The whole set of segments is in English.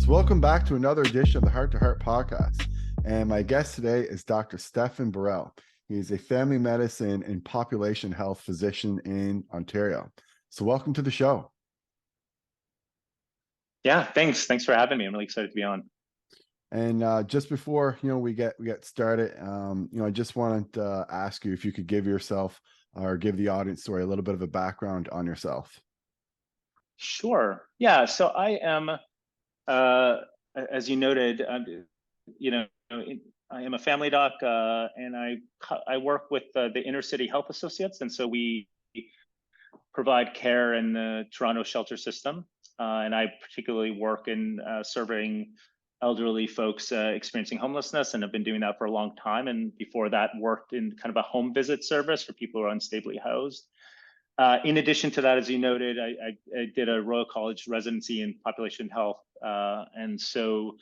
So, welcome back to another edition of the Heart to Heart podcast. And my guest today is Dr. Stefan Baral. He is a family medicine and population health physician in Ontario. So, welcome to the show. Yeah, thanks. Thanks for having me. I'm really excited to be on. And just before we get started, I just wanted to ask you if you could give yourself or give the audience story a little bit of a background on yourself. Sure. Yeah. So I am, uh, as you noted, you know, I am a family doc, and I work with the Inner City Health Associates, and so we provide care in the Toronto shelter system. And I particularly work in serving elderly folks experiencing homelessness, and have been doing that for a long time. And before that, worked in kind of a home visit service for people who are unstably housed. In addition to that, as you noted, I did a Royal College residency in population health, and so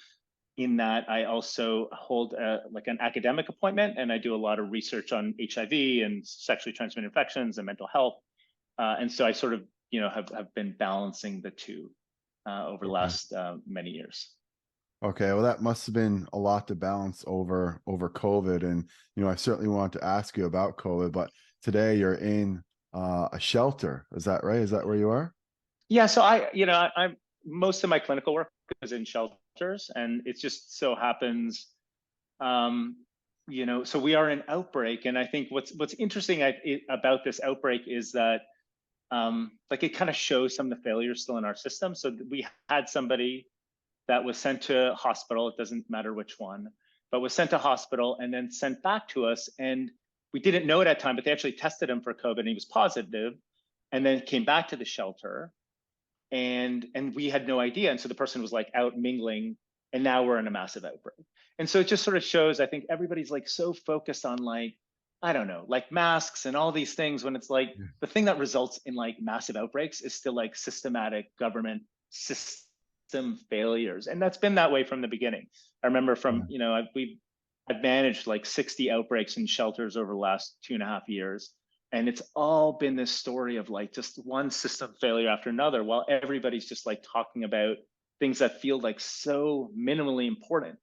in that I also hold like an academic appointment, and I do a lot of research on HIV and sexually transmitted infections and mental health. And so I sort of, have been balancing the two over the Okay. last many years. Okay, well, that must have been a lot to balance over COVID, and I certainly want to ask you about COVID. But today you're in a shelter. Is that right? Is that where you are? Yeah, so I'm most of my clinical work is in shelters, and it just so happens, so we are in outbreak, and I think what's interesting about this outbreak is that like it kind of shows some of the failures still in our system. So we had somebody that was sent to hospital, it doesn't matter which one, but was sent to hospital and then sent back to us. And we didn't know it at the time, but they actually tested him for COVID and he was positive, and then came back to the shelter, and we had no idea. And so the person was like out mingling, and now we're in a massive outbreak. And so it just sort of shows, I think everybody's like so focused on like, I don't know, like masks and all these things, when it's like Yeah. the thing that results in like massive outbreaks is still like systematic government system failures. And that's been that way from the beginning. I remember from, Yeah. I've managed like 60 outbreaks in shelters over the last 2.5 years. And it's all been this story of like just one system failure after another, while everybody's just like talking about things that feel like so minimally important,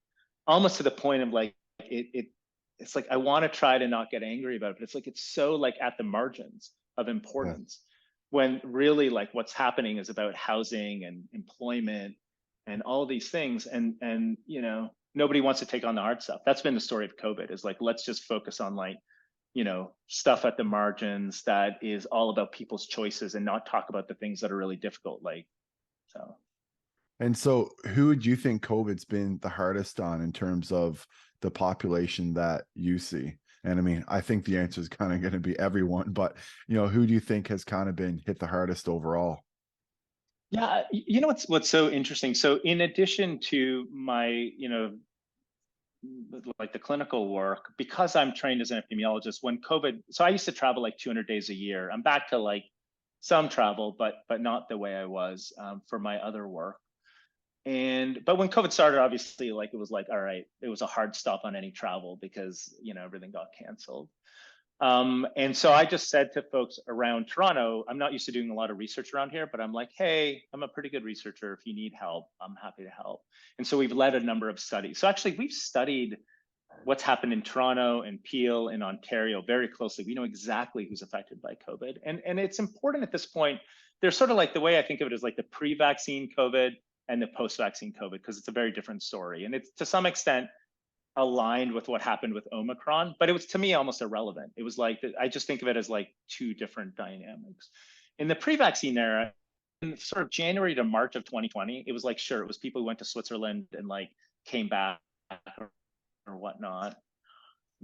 almost to the point of like it's like I want to try to not get angry about it, but it's like it's so like at the margins of Yeah. importance, when really like what's happening is about housing and employment and all these things. And nobody wants to take on the hard stuff. That's been the story of COVID, is like let's just focus on like stuff at the margins that is all about people's choices, and not talk about the things that are really difficult, like so. And so, who would you think COVID's been the hardest on in terms of the population that you see? And I mean, I think the answer is kind of going to be everyone, but who do you think has kind of been hit the hardest overall? Yeah, what's so interesting. So in addition to my, like the clinical work, because I'm trained as an epidemiologist, when COVID, so I used to travel like 200 days a year. I'm back to like some travel, but not the way I was for my other work. But when COVID started, obviously, like it was like, all right, it was a hard stop on any travel, because everything got canceled. And so I just said to folks around Toronto, I'm not used to doing a lot of research around here, but I'm like, hey, I'm a pretty good researcher. If you need help, I'm happy to help. And so we've led a number of studies. So actually, we've studied what's happened in Toronto and Peel in Ontario very closely. We know exactly who's affected by COVID. And it's important at this point. There's sort of like, the way I think of it is like the pre-vaccine COVID and the post-vaccine COVID, because it's a very different story. And it's to some extent aligned with what happened with Omicron, but it was to me almost irrelevant. It was like, I just think of it as like two different dynamics. In the pre-vaccine era, in sort of January to March of 2020, it was like, sure, it was people who went to Switzerland and like came back or whatnot.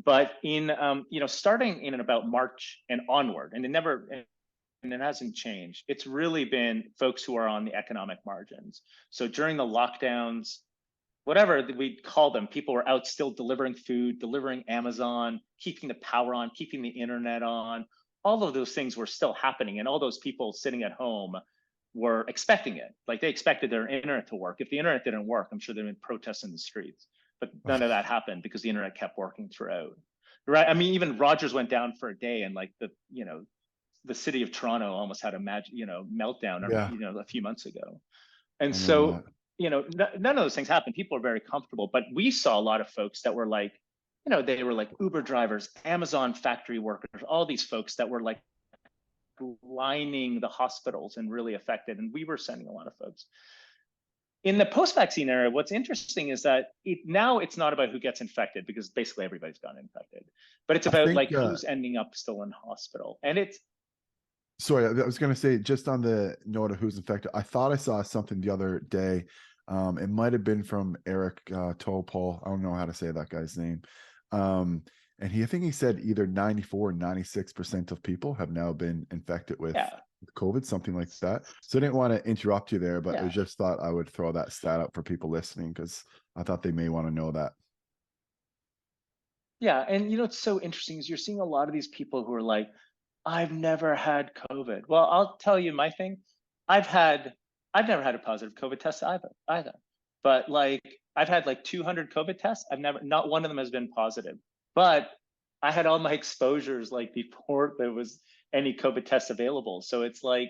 But in starting in about March and onward, and it hasn't changed. It's really been folks who are on the economic margins. So during the lockdowns, whatever we call them, people were out still delivering food, delivering Amazon, keeping the power on, keeping the internet on. All of those things were still happening. And all those people sitting at home were expecting it. Like they expected their internet to work. If the internet didn't work, I'm sure there'd been protests in the streets. But none of that happened because the internet kept working throughout. Right. I mean, even Rogers went down for a day, and like the city of Toronto almost had a meltdown, Yeah, a few months ago. And I remember so that. none of those things happened. People are very comfortable, but we saw a lot of folks that were like, they were like Uber drivers, Amazon factory workers, all these folks that were like lining the hospitals and really affected. And we were sending a lot of folks. In the post-vaccine era, what's interesting is that now it's not about who gets infected, because basically everybody's gotten infected, but it's I about think like who's ending up still in hospital. And it's sorry, I was going to say, just on the note of who's infected, I thought I saw something the other day. It might have been from Eric Topol. I don't know how to say that guy's name. And I think he said either 94 or 96% of people have now been infected with yeah, COVID, something like that. So I didn't want to interrupt you there, but I yeah. just thought I would throw that stat out for people listening, because I thought they may want to know that. Yeah, and it's so interesting is you're seeing a lot of these people who are like, I've never had COVID. Well, I'll tell you my thing. I've had, I've never had a positive COVID test either. But like, I've had like 200 COVID tests. Not one of them has been positive. But I had all my exposures like before there was any COVID tests available. So it's like,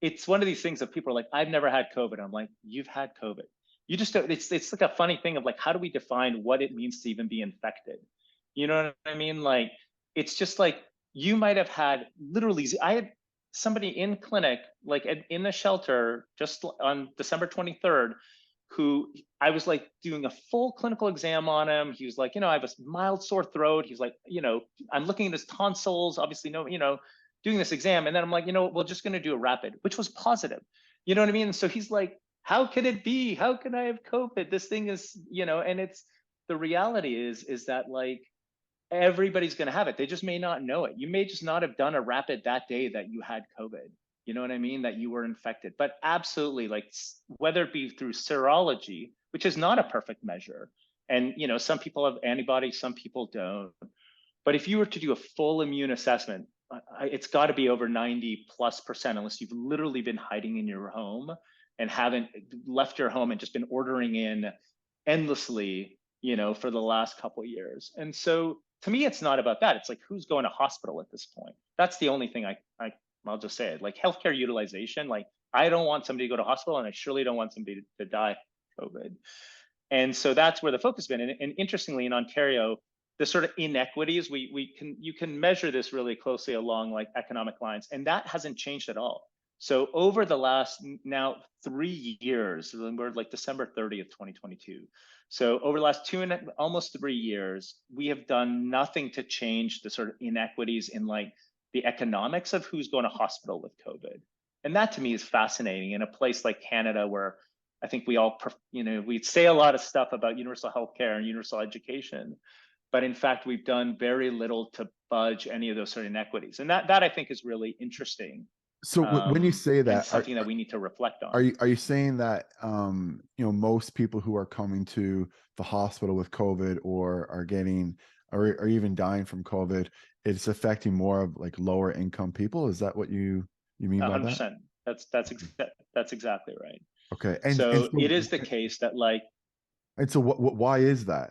it's one of these things that people are like, I've never had COVID. I'm like, you've had COVID. You just don't, it's like a funny thing of like, how do we define what it means to even be infected? You know what I mean? Like, it's just like you might have had literally, I had somebody in clinic, like in the shelter just on December 23rd, who I was like doing a full clinical exam on him. He was like, I have a mild sore throat. He's like, I'm looking at his tonsils, obviously, no, doing this exam. And then I'm like, we're just going to do a rapid, which was positive. You know what I mean? So he's like, how could it be? How can I have COVID? This thing is, and it's the reality is that like, everybody's going to have it. They just may not know it. You may just not have done a rapid that day that you had COVID. You know what I mean? That you were infected. But absolutely, like whether it be through serology, which is not a perfect measure, and some people have antibodies, some people don't. But if you were to do a full immune assessment, it's got to be over 90+%, unless you've literally been hiding in your home and haven't left your home and just been ordering in endlessly, for the last couple of years. And so to me, it's not about that. It's like, who's going to hospital at this point? That's the only thing I'll just say it. Like healthcare utilization, like I don't want somebody to go to hospital, and I surely don't want somebody to die of COVID. And so that's where the focus has been. And interestingly, in Ontario, the sort of inequities, you can measure this really closely along like economic lines, and that hasn't changed at all. So over the last now 3 years, we're like December 30th, 2022. So over the last almost 3 years, we have done nothing to change the sort of inequities in like the economics of who's going to hospital with COVID. And that to me is fascinating in a place like Canada, where I think we all, we say a lot of stuff about universal healthcare and universal education, but in fact, we've done very little to budge any of those sort of inequities. And that I think is really interesting, So when you say and that, something that we need to reflect are on. you saying that most people who are coming to the hospital with COVID or are getting or even dying from COVID, it's affecting more of like lower income people? Is that what you mean by that? 100%. That's exactly right. Okay. So it is the case that like, And so why is that?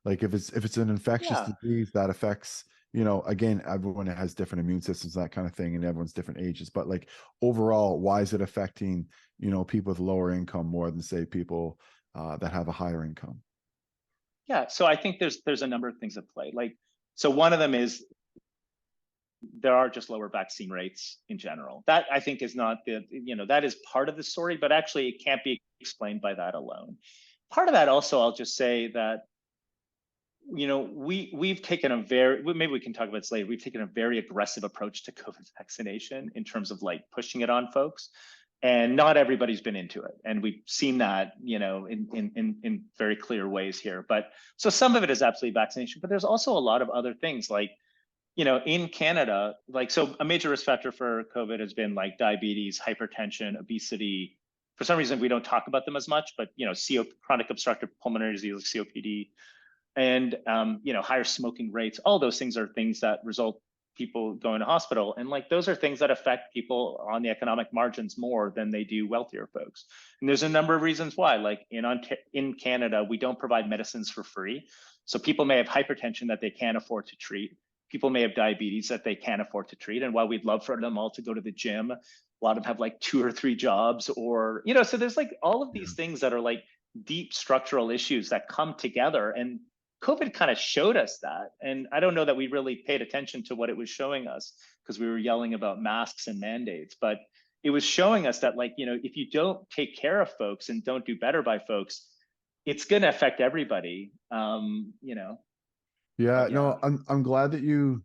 Like if it's an infectious yeah, disease that affects, again, everyone has different immune systems, that kind of thing, and everyone's different ages. But like overall, why is it affecting, people with lower income more than say people that have a higher income? yeah. So I think there's a number of things at play. Like, so one of them is there are just lower vaccine rates in general. That I think is not that is part of the story, but actually it can't be explained by that alone. Part of that also, I'll just say that we've taken a maybe we can talk about this later. We've taken a very aggressive approach to COVID vaccination in terms of like pushing it on folks, and not everybody's been into it, and we've seen that in very clear ways here. But so some of it is absolutely vaccination, but there's also a lot of other things like in Canada, like, so a major risk factor for COVID has been like diabetes, hypertension, obesity. For some reason, we don't talk about them as much, but chronic obstructive pulmonary disease, like COPD, and higher smoking rates. All those things are things that result people going to hospital, and like those are things that affect people on the economic margins more than they do wealthier folks. And there's a number of reasons why. Like in Canada, we don't provide medicines for free, so people may have hypertension that they can't afford to treat. People may have diabetes that they can't afford to treat. And while we'd love for them all to go to the gym A lot of them have like 2 or 3 jobs, or, you know, so there's like all of Yeah. these things that are like deep structural issues that come together. And COVID kind of showed us that. And I don't know that we really paid attention to what it was showing us because we were yelling about masks and mandates, but it was showing us that, like, you know, if you don't take care of folks and don't do better by folks, it's going to affect everybody. You know, Yeah, but yeah. no, I'm glad that you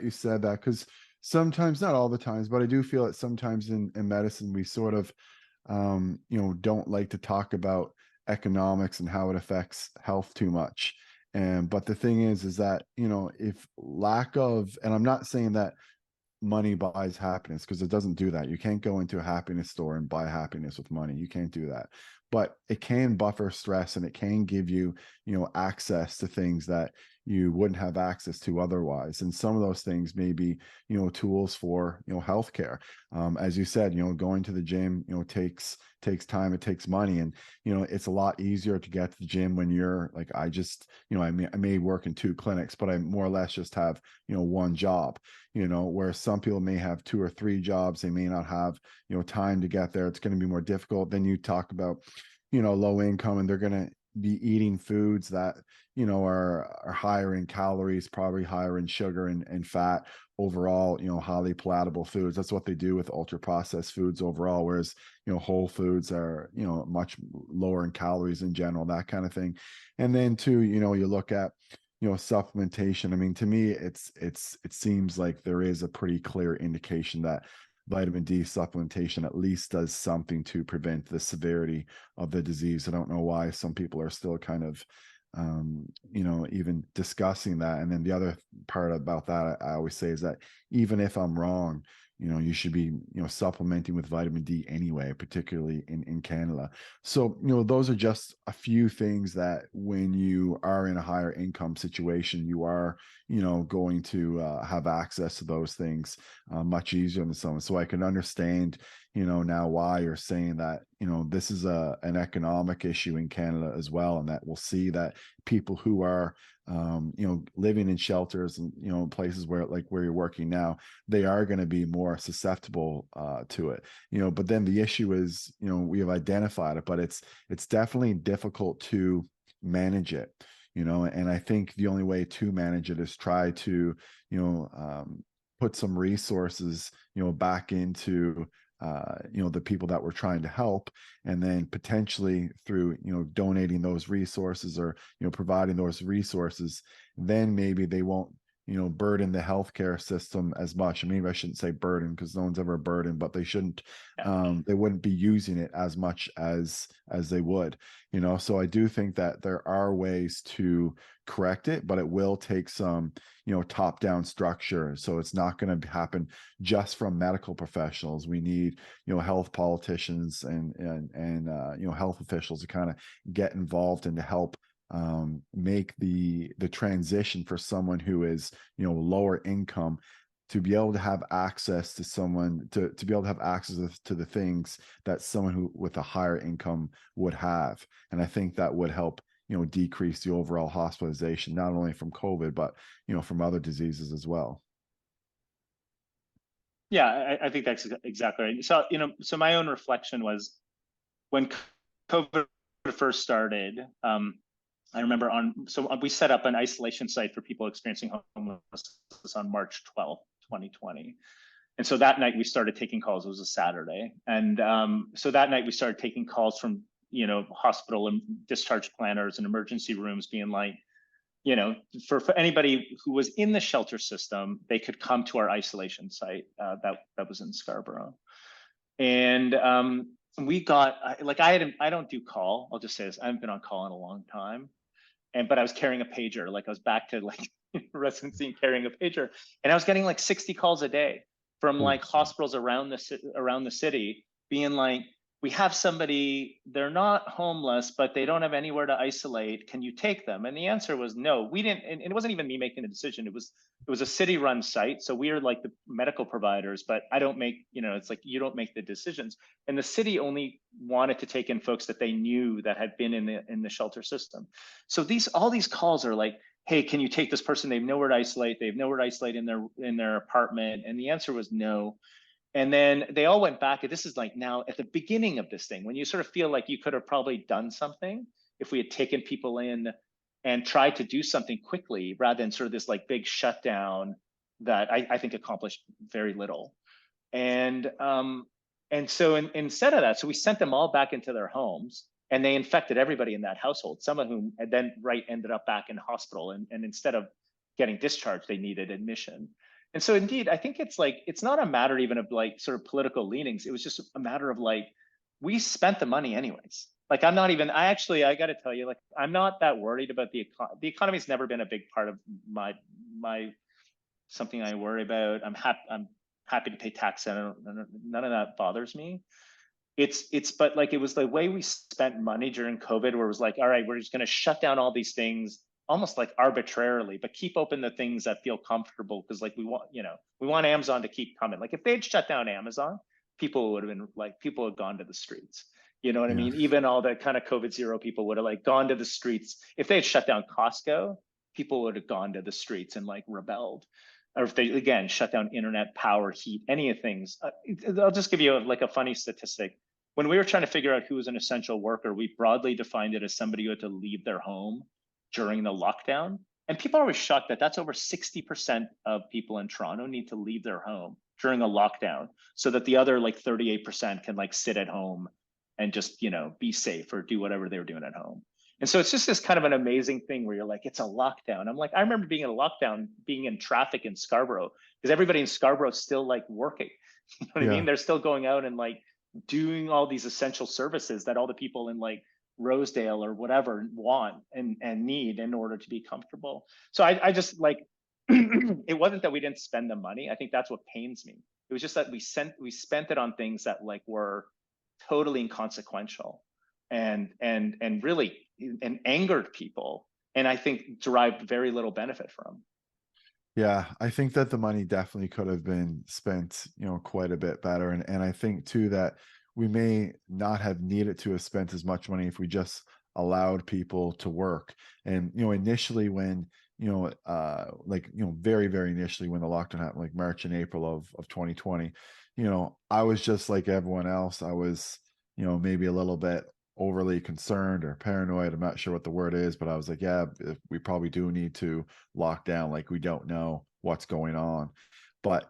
said that, because sometimes, not all the times, but I do feel that sometimes in medicine we sort of don't like to talk about economics and how it affects health too much. And but the thing is that, if lack of, and I'm not saying that money buys happiness, because it doesn't do that. You can't go into a happiness store and buy happiness with money. You can't do that. But it can buffer stress, and it can give you, access to things that you wouldn't have access to otherwise. And some of those things may be, tools for, healthcare. As you said, going to the gym, takes time, it takes money. And, it's a lot easier to get to the gym when you're like, I just, I may work in 2 clinics, but I more or less just have, one job, where some people may have 2 or 3 jobs. They may not have, time to get there. It's going to be more difficult. Then you talk about, low income, and they're going to be eating foods that, are higher in calories, probably higher in sugar and fat overall, highly palatable foods. That's what they do with ultra processed foods overall. Whereas, whole foods are, much lower in calories in general, that kind of thing. And then too, you look at, supplementation. I mean, to me, it seems like there is a pretty clear indication that vitamin D supplementation at least does something to prevent the severity of the disease. I don't know why some people are still kind of, even discussing that. And then the other part about that, I always say, is that even if I'm wrong, you should be, supplementing with vitamin D anyway, particularly in Canada. So, those are just a few things that when you are in a higher income situation, you are, going to have access to those things much easier than someone. So I can understand, now why you're saying that, this is an economic issue in Canada as well, and that we'll see that people who are, living in shelters and, places where, like where you're working now, they are going to be more susceptible to it. But then the issue is, we have identified it, but it's definitely difficult to manage it. And I think the only way to manage it is try to, put some resources, back into, the people that we're trying to help, and then potentially through, donating those resources, or, providing those resources, then maybe they won't, burden the healthcare system as much. And maybe I shouldn't say burden, because no one's ever a burden, but they shouldn't, Yeah. they wouldn't be using it as much as they would, so I do think that there are ways to correct it, but it will take some, top down structure. So it's not going to happen just from medical professionals. We need, health politicians and health officials to kind of get involved and to help make the transition for someone who is, lower income, to be able to have access to someone, to be able to have access to the things that someone who with a higher income would have. And I think that would help, decrease the overall hospitalization, not only from COVID, but, from other diseases as well. Yeah, I think that's exactly right. So, so my own reflection was when COVID first started, I remember so we set up an isolation site for people experiencing homelessness on March 12th, 2020. And so that night we started taking calls. It was a Saturday. And so that night we started taking calls from, hospital and discharge planners and emergency rooms, being like, for anybody who was in the shelter system, they could come to our isolation site that was in Scarborough. And we got, like, I don't do call. I'll just say this: I haven't been on call in a long time. But I was carrying a pager. Like, I was back to like residency and carrying a pager, and I was getting like 60 calls a day from Oh, like hospitals around the city, being like, we have somebody, they're not homeless, but they don't have anywhere to isolate. Can you take them? And the answer was no. We didn't, and it wasn't even me making the decision. It was a city-run site, so we are like the medical providers, but I don't make, it's like, you don't make the decisions. And the city only wanted to take in folks that they knew that had been in the shelter system. So all these calls are like, hey, can you take this person? They have nowhere to isolate. They have nowhere to isolate in their apartment. And the answer was no. And then they all went back. And this is like now at the beginning of this thing, when you sort of feel like you could have probably done something if we had taken people in and tried to do something quickly rather than sort of this like big shutdown that I think accomplished very little. And so instead of that, so we sent them all back into their homes, and they infected everybody in that household. Some of whom had then ended up back in hospital, and instead of getting discharged, they needed admission. And so indeed, I think it's like it's not a matter even of like sort of political leanings. It was just a matter of like we spent the money anyways. Like I'm not even. I got to tell you, like I'm not that worried about the economy. The economy's never been a big part of my something I worry about. I'm happy to pay tax. None of that bothers me. But like it was the way we spent money during COVID, where it was like, all right, we're just going to shut down all these things almost like arbitrarily, but keep open the things that feel comfortable because like we want Amazon to keep coming. Like if they'd shut down Amazon, people had gone to the streets. You know what I Yeah. mean? Even all the kind of COVID zero people would have like gone to the streets. If they had shut down Costco, people would have gone to the streets and like rebelled. Or if they again shut down internet, power, heat, any of things. I'll just give you like a funny statistic. When we were trying to figure out who was an essential worker, we broadly defined it as somebody who had to leave their home during the lockdown. And people are always shocked that that's over 60% of people in Toronto need to leave their home during a lockdown so that the other like 38% can like sit at home and just, be safe or do whatever they were doing at home. And so it's just this kind of an amazing thing where you're like, it's a lockdown. I'm like, I remember being in a lockdown, being in traffic in Scarborough, because everybody in Scarborough is still like working. You know what I mean? Yeah. They're still going out and like doing all these essential services that all the people in like Rosedale or whatever want and need in order to be comfortable. So I just like it wasn't that we didn't spend the money. I think that's what pains me. It was just that we spent it on things that like were totally inconsequential and really and angered people, and I think derived very little benefit from. Yeah, I think that the money definitely could have been spent, quite a bit better. And I think too that we may not have needed to have spent as much money if we just allowed people to work. And, initially when, very, very initially when the lockdown happened, like March and April of 2020, I was just like everyone else. I was, maybe a little bit overly concerned or paranoid. I'm not sure what the word is, but I was like, yeah, we probably do need to lock down. Like we don't know what's going on. But,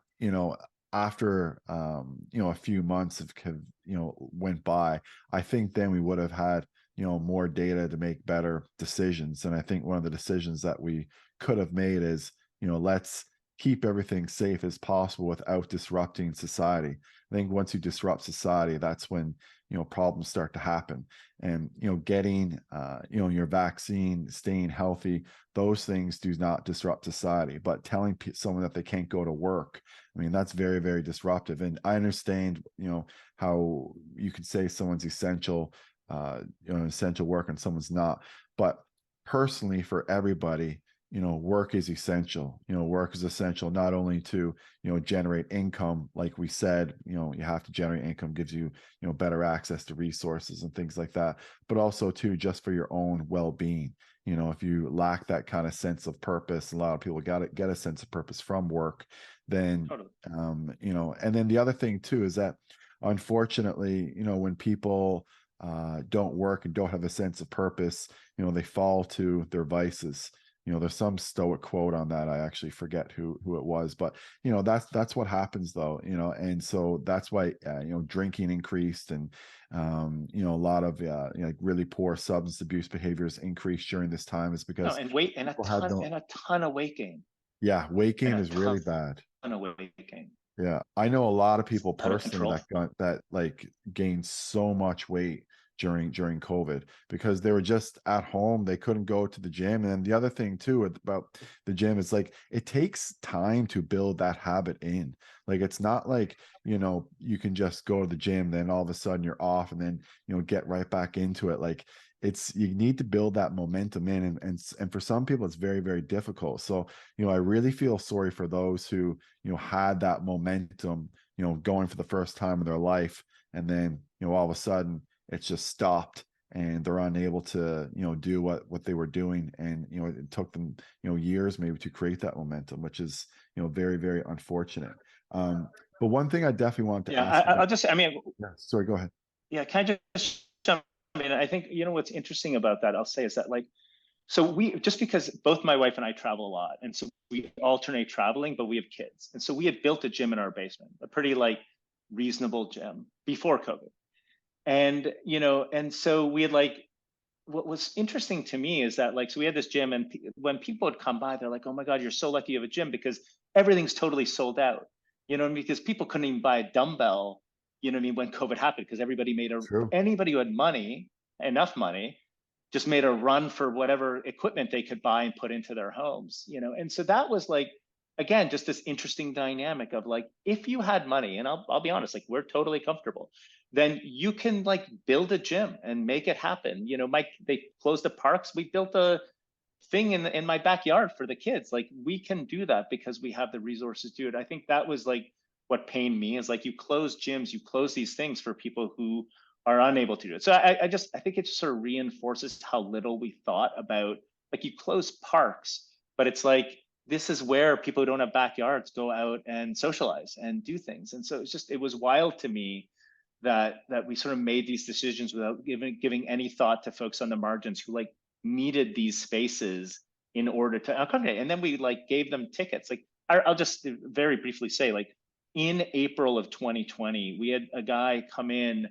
after, a few months went by, I think then we would have had, more data to make better decisions. And I think one of the decisions that we could have made is, let's keep everything safe as possible without disrupting society. I think once you disrupt society, that's when problems start to happen. And getting your vaccine, staying healthy, those things do not disrupt society. But telling someone that they can't go to work, I mean, that's very, very disruptive. And I understand how you could say someone's essential, essential work and someone's not. But personally, for everybody, work is essential. Work is essential not only to, generate income, like we said, you have to generate income, gives you, better access to resources and things like that, but also too, just for your own well-being. If you lack that kind of sense of purpose, a lot of people get a sense of purpose from work, then, Totally. and then the other thing too, is that unfortunately, when people don't work and don't have a sense of purpose, they fall to their vices. There's some stoic quote on that. I actually forget who it was, but that's what happens though. And so that's why drinking increased, and a lot of like really poor substance abuse behaviors increased during this time, is No, because and wait, people had no. and a ton of waking, Yeah, weight and gain a is ton really bad. of waking. Yeah, I know a lot of It's people out of personally control. that like gained so much weight during COVID because they were just at home. They couldn't go to the gym. And the other thing too about the gym is like it takes time to build that habit in. Like it's not like, you can just go to the gym, then all of a sudden you're off and then, get right back into it. Like you need to build that momentum in, and for some people it's very, very difficult. So, I really feel sorry for those who, had that momentum, going for the first time in their life. And then, all of a sudden it's just stopped and they're unable to, do what they were doing. And, it took them, years maybe to create that momentum, which is, very, very unfortunate. But one thing I definitely want to Yeah, ask about. I'll just, I mean, Yeah, sorry, go ahead. yeah, can I just jump in? I think, you know, what's interesting about that, I'll say, is that like, so we, just because both my wife and I travel a lot, and so we alternate traveling, but we have kids. And so we had built a gym in our basement, a pretty like reasonable gym before COVID. And, you know, and so we had like, what was interesting to me is that like, so we had this gym, and when people would come by, they're like, oh my God, you're so lucky you have a gym because everything's totally sold out. You know what I mean? Because people couldn't even buy a dumbbell, you know what I mean, when COVID happened, because everybody made a, True. anybody who had money, enough money, just made a run for whatever equipment they could buy and put into their homes, you know? And so that was like, again, just this interesting dynamic of like, if you had money, and I'll be honest, like we're totally comfortable, then you can like build a gym and make it happen. You know, Mike, they closed the parks. We built a thing in my backyard for the kids. Like we can do that because we have the resources to do it. I think that was like what pained me, is like you close gyms, you close these things for people who are unable to do it. So I think it just sort of reinforces how little we thought about, like you close parks, but it's like this is where people who don't have backyards go out and socialize and do things. And so it's just, it was wild to me that we sort of made these decisions without giving any thought to folks on the margins who like needed these spaces in order to accommodate. And then we like gave them tickets. Like I'll just very briefly say, like in April of 2020, we had a guy come in,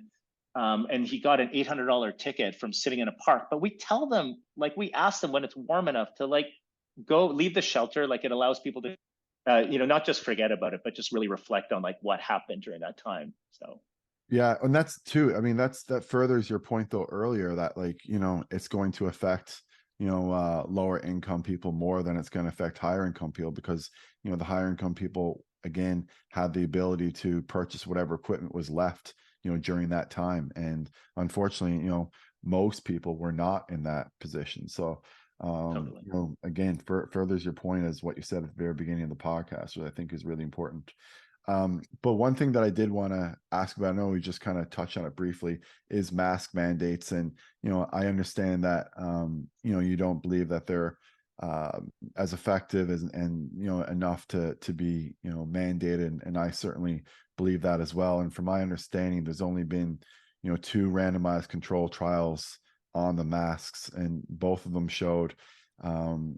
and he got an $800 ticket from sitting in a park. But we tell them, like we ask them when it's warm enough to like go leave the shelter. Like it allows people to, you know, not just forget about it, but just really reflect on like what happened during that time. So. Yeah, and that's too. I mean, that furthers your point though earlier that like, it's going to affect, lower income people more than it's going to affect higher income people because, the higher income people again had the ability to purchase whatever equipment was left, during that time. And unfortunately, most people were not in that position. So, Totally. again, furthers your point as what you said at the very beginning of the podcast, which I think is really important. But one thing that I did want to ask about, I know we just kind of touched on it briefly, is mask mandates. And, I understand that, you don't believe that they're as effective and, enough to be, mandated. And I certainly believe that as well. And from my understanding, there's only been, two randomized control trials on the masks, and both of them showed,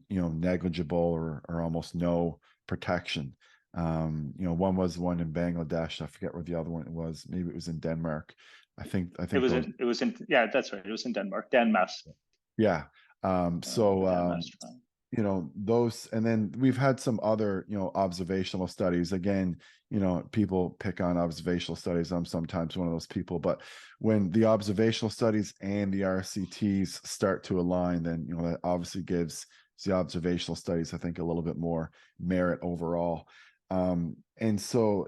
negligible or almost no protection. One was the one in Bangladesh. I forget where the other one was. Maybe it was in Denmark. I It think was those. in, it was in, yeah, that's right. It was in Denmark, Denmas, Yeah. the Denmas trial. Those, and then we've had some other, observational studies. Again, people pick on observational studies. I'm sometimes one of those people, but when the observational studies and the RCTs start to align, then, that obviously gives the observational studies, I think, a little bit more merit overall. And so,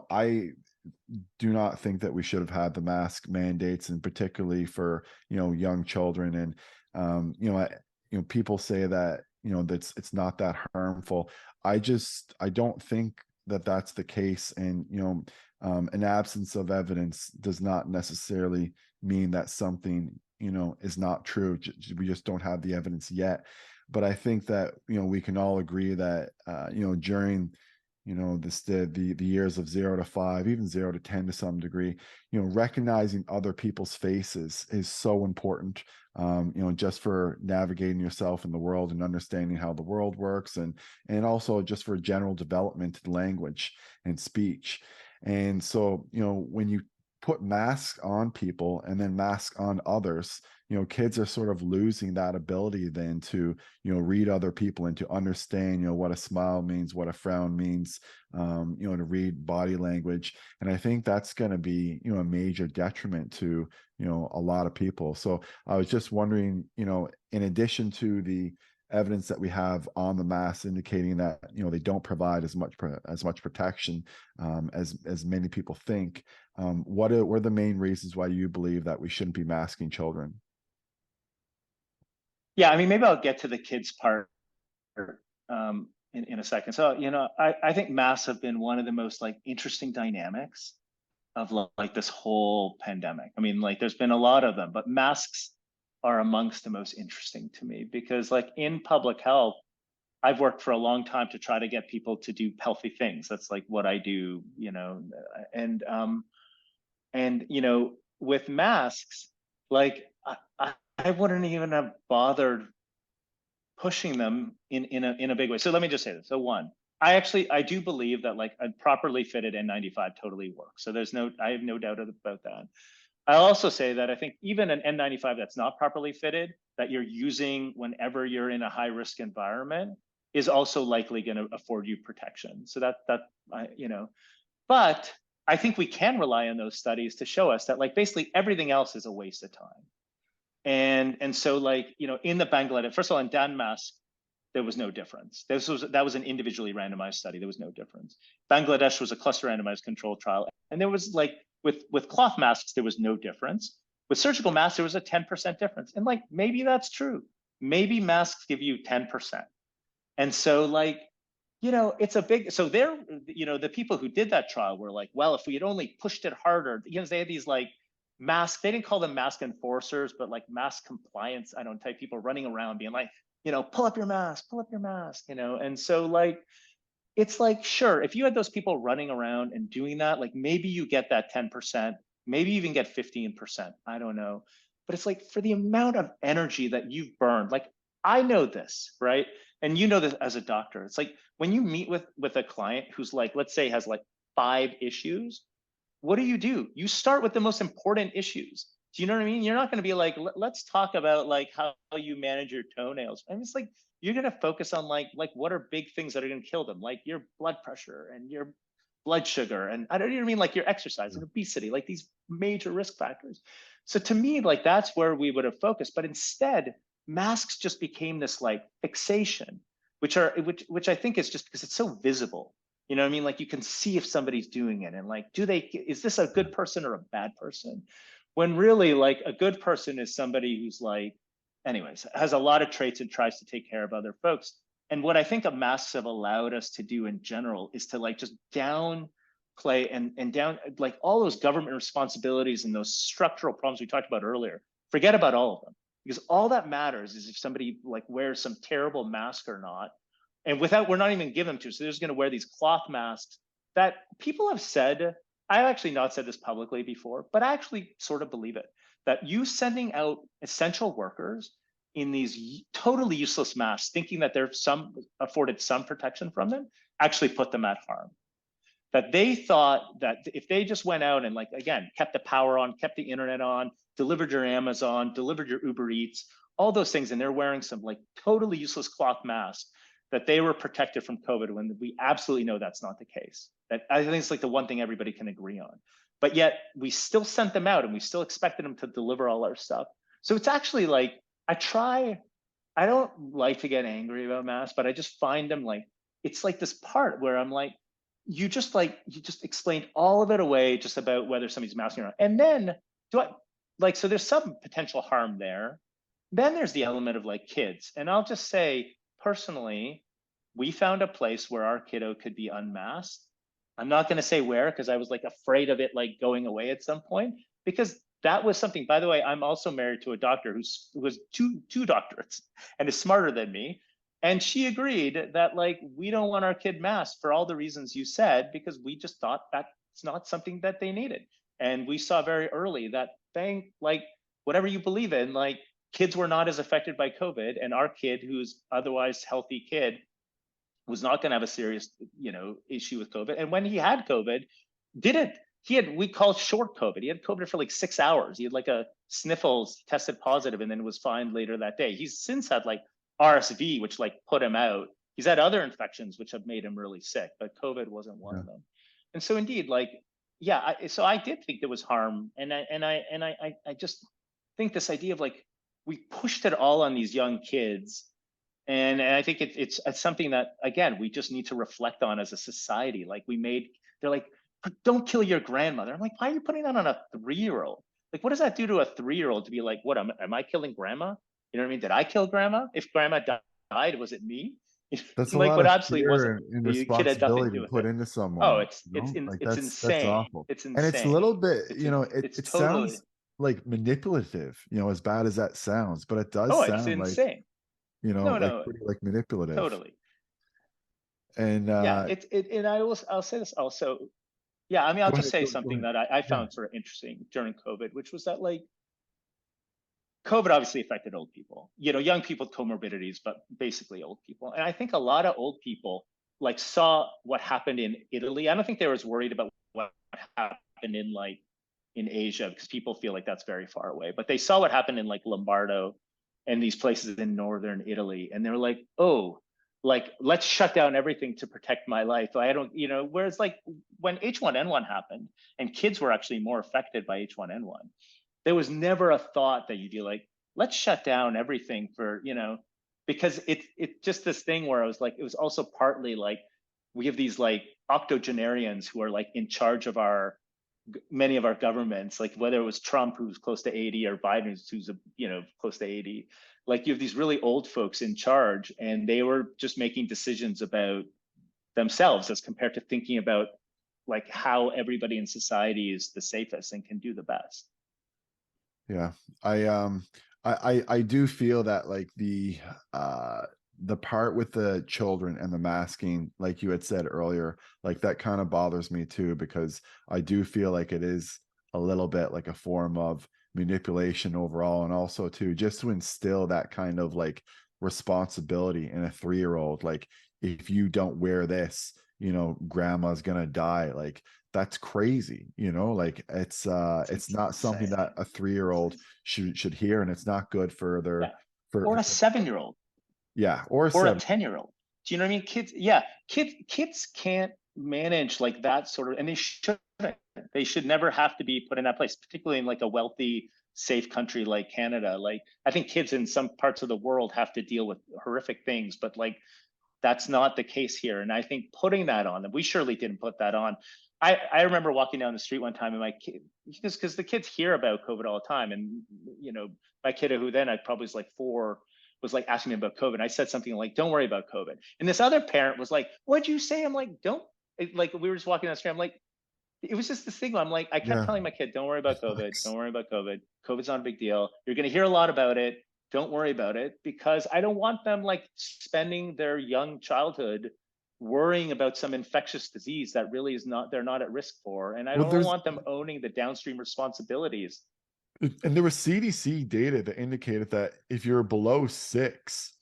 I do not think that we should have had the mask mandates, and particularly for, young children. And, people say that, that's it's not that harmful. I don't think that that's the case. And, an absence of evidence does not necessarily mean that something, is not true. We just don't have the evidence yet. But I think that, we can all agree that, during, the years of 0 to 5, even 0 to 10 to some degree, recognizing other people's faces is so important, just for navigating yourself in the world and understanding how the world works, and also just for general development in language and speech. And so, when you put masks on people and then masks on others, kids are sort of losing that ability then to, read other people and to understand, what a smile means, what a frown means, to read body language. And I think that's going to be, a major detriment to, a lot of people. So I was just wondering, in addition to the evidence that we have on the masks indicating that, they don't provide as much protection, as many people think, what are the main reasons why you believe that we shouldn't be masking children? Yeah, I mean, maybe I'll get to the kids part in a second. So, you know, I think masks have been one of the most like interesting dynamics of like this whole pandemic. I mean, like there's been a lot of them, but masks are amongst the most interesting to me because like in public health, I've worked for a long time to try to get people to do healthy things. That's like what I do, and with masks, like I wouldn't even have bothered pushing them in a big way. So let me just say this. So one, I do believe that like a properly fitted N95 totally works. So I have no doubt about that. I'll also say that I think even an N95 that's not properly fitted, that you're using whenever you're in a high risk environment, is also likely going to afford you protection. So but I think we can rely on those studies to show us that like basically everything else is a waste of time. And so like, in the Bangladesh, first of all, in Denmark, there was no difference. That was an individually randomized study. There was no difference. Bangladesh was a cluster randomized controlled trial. And there was like, with cloth masks, there was no difference. With surgical masks, there was a 10% difference. And like, maybe that's true. Maybe masks give you 10%. And so like, it's a big, so the people who did that trial were like, well, if we had only pushed it harder, they had these like they didn't call them mask enforcers, but like mask compliance, I don't type people running around being like, pull up your mask, and so like, it's like, sure, if you had those people running around and doing that, like maybe you get that 10%, maybe even get 15%, I don't know. But it's like, for the amount of energy that you've burned, like I know this, right? And you know this as a doctor. It's like when you meet with a client who's like, let's say has like 5 issues, what do? You start with the most important issues. Do you know what I mean? You're not going to be like, let's talk about like how you manage your toenails. And it's like, you're going to focus on like what are big things that are going to kill them, like your blood pressure and your blood sugar. And I don't even mean like your exercise and obesity, like these major risk factors. So to me, like that's where we would have focused. But instead, masks just became this like fixation, which I think is just because it's so visible. You know what I mean? Like you can see if somebody's doing it and like, is this a good person or a bad person? When really like a good person is somebody who's like, anyways, has a lot of traits and tries to take care of other folks. And what I think of masks have allowed us to do in general is to like just downplay and down like all those government responsibilities and those structural problems we talked about earlier. Forget about all of them, because all that matters is if somebody like wears some terrible mask or not. And we're not even giving them to, so they're just going to wear these cloth masks that people have said. I've actually not said this publicly before, but I actually sort of believe it, that you sending out essential workers in these totally useless masks, thinking that they're afforded some protection from them, actually put them at harm. That they thought that if they just went out and like, again, kept the power on, kept the internet on, delivered your Amazon, delivered your Uber Eats, all those things, and they're wearing some like totally useless cloth masks, that they were protected from COVID, when we absolutely know that's not the case. That I think it's like the one thing everybody can agree on. But yet we still sent them out and we still expected them to deliver all our stuff. So it's actually like, I don't like to get angry about masks, but I just find them like, it's like this part where I'm like, you just explained all of it away just about whether somebody's masking or not. And then so there's some potential harm there. Then there's the element of like kids. And I'll just say, personally, we found a place where our kiddo could be unmasked. I'm not going to say where, because I was like afraid of it like going away at some point, because that was something. By the way, I'm also married to a doctor who has two doctorates and is smarter than me. And she agreed that like, we don't want our kid masked for all the reasons you said, because we just thought that's not something that they needed. And we saw very early that like whatever you believe in, like kids were not as affected by COVID, and our kid, who's otherwise healthy kid, was not going to have a serious, issue with COVID. And when he had COVID, we call short COVID. He had COVID for like 6 hours. He had like a sniffles, tested positive, and then was fine later that day. He's since had like RSV, which like put him out. He's had other infections which have made him really sick, but COVID wasn't one of them. And so indeed, like, yeah, so I did think there was harm. And I just think this idea of like, we pushed it all on these young kids. And I think it's something that, again, we just need to reflect on as a society. Like they're like, don't kill your grandmother. I'm like, why are you putting that on a 3-year-old? Like, what does that do to a 3-year-old to be like, what, am I killing grandma? You know what I mean? Did I kill grandma? If grandma died, was it me? That's a Like, lot what of absolutely wasn't. fear and The kid had nothing to responsibility do to with put it. into Oh, someone, it's like that's insane. awful. It's And it's a insane. little bit, It's it totally. sounds like manipulative, as bad as that sounds, but it does Oh, it's sound like, insane. No, like no, pretty like manipulative. totally. And Yeah, and I'll say this also. Yeah, I mean, I'll go just ahead, say go something ahead. that I Yeah. found sort of interesting during COVID, which was that like COVID obviously affected old people, young people with comorbidities, but basically old people. And I think a lot of old people like saw what happened in Italy. I don't think they were as worried about what happened in like in Asia because people feel like that's very far away. But they saw what happened in like Lombardo and these places in northern Italy, and they're like, oh, like let's shut down everything to protect my life. I don't, whereas like when H1N1 happened and kids were actually more affected by H1N1, there was never a thought that you'd be like, let's shut down everything for, because it's just this thing where I was like, it was also partly like we have these like octogenarians who are like in charge of our many of our governments, like whether it was Trump who's close to 80 or Biden who's close to 80, like you have these really old folks in charge and they were just making decisions about themselves as compared to thinking about like how everybody in society is the safest and can do the best. Yeah. I do feel that like the part with the children and the masking, like you had said earlier, like that kind of bothers me too, because I do feel like it is a little bit like a form of manipulation overall, and also too just to instill that kind of like responsibility in a 3-year-old. Like, if you don't wear this, grandma's gonna die. Like, that's crazy, like it's It's not something insane. that a 3-year-old should hear, and it's not good for their Yeah. for, Or a for 7-year-old yeah, or a or a 7. 10-year-old. Do you know what I mean? Kids, yeah, kids can't manage like that sort of, and they shouldn't. They should never have to be put in that place, particularly in like a wealthy, safe country like Canada. Like, I think kids in some parts of the world have to deal with horrific things, but like that's not the case here. And I think putting that on them, we surely didn't put that on. I remember walking down the street one time and my kid, because the kids hear about COVID all the time. And, my kid, who then I probably was like 4, was like asking me about COVID. And I said something like, don't worry about COVID. And this other parent was like, what'd you say? I'm like, don't, like, we were just walking down the street. I'm like, it was just this thing where I'm like, I kept Yeah. telling my kid, don't worry about COVID. Don't Thanks. worry about COVID. COVID's not a big deal. You're going to hear a lot about it. Don't worry about it, because I don't want them like spending their young childhood worrying about some infectious disease that really is not, they're not at risk for. And I Well, don't there's want them owning the downstream responsibilities. and there was CDC data that indicated that if you're below 6,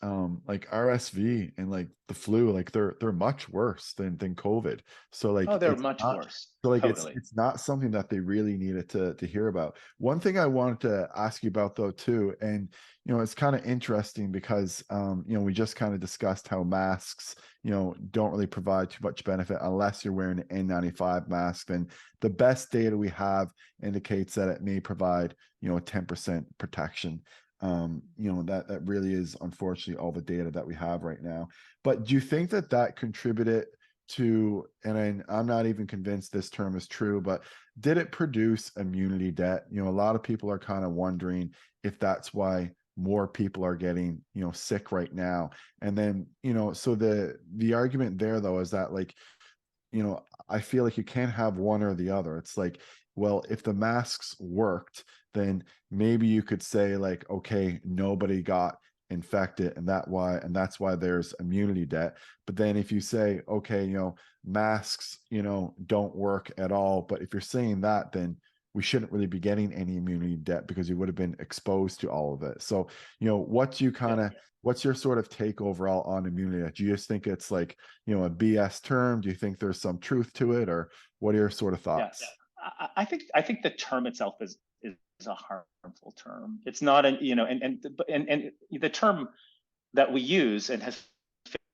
like RSV and like the flu, like they're much worse than COVID. So Oh, like they're it's much not worse. so like Totally. it's not something that they really needed to hear about. One thing I wanted to ask you about though too, and it's kind of interesting because we just kind of discussed how masks, don't really provide too much benefit unless you're wearing an N95 mask. And the best data we have indicates that it may provide 10% protection. That really is unfortunately all the data that we have right now. But do you think that that contributed to, and I'm not even convinced this term is true, but did it produce immunity debt? A lot of people are kind of wondering if that's why more people are getting sick right now. And then so the argument there though is that like I feel like you can't have one or the other. It's like, well, if the masks worked, then maybe you could say like, okay, nobody got infected and that's why there's immunity debt. But then if you say, okay, masks, don't work at all, but if you're saying that, then we shouldn't really be getting any immunity debt because you would have been exposed to all of it. So, what do you kind Yeah. of what's your sort of take overall on immunity? Do you just think it's like, a BS term? Do you think there's some truth to it, or what are your sort of Yeah. thoughts? I think the term itself is a harmful term. It's not an, and the term that we use and has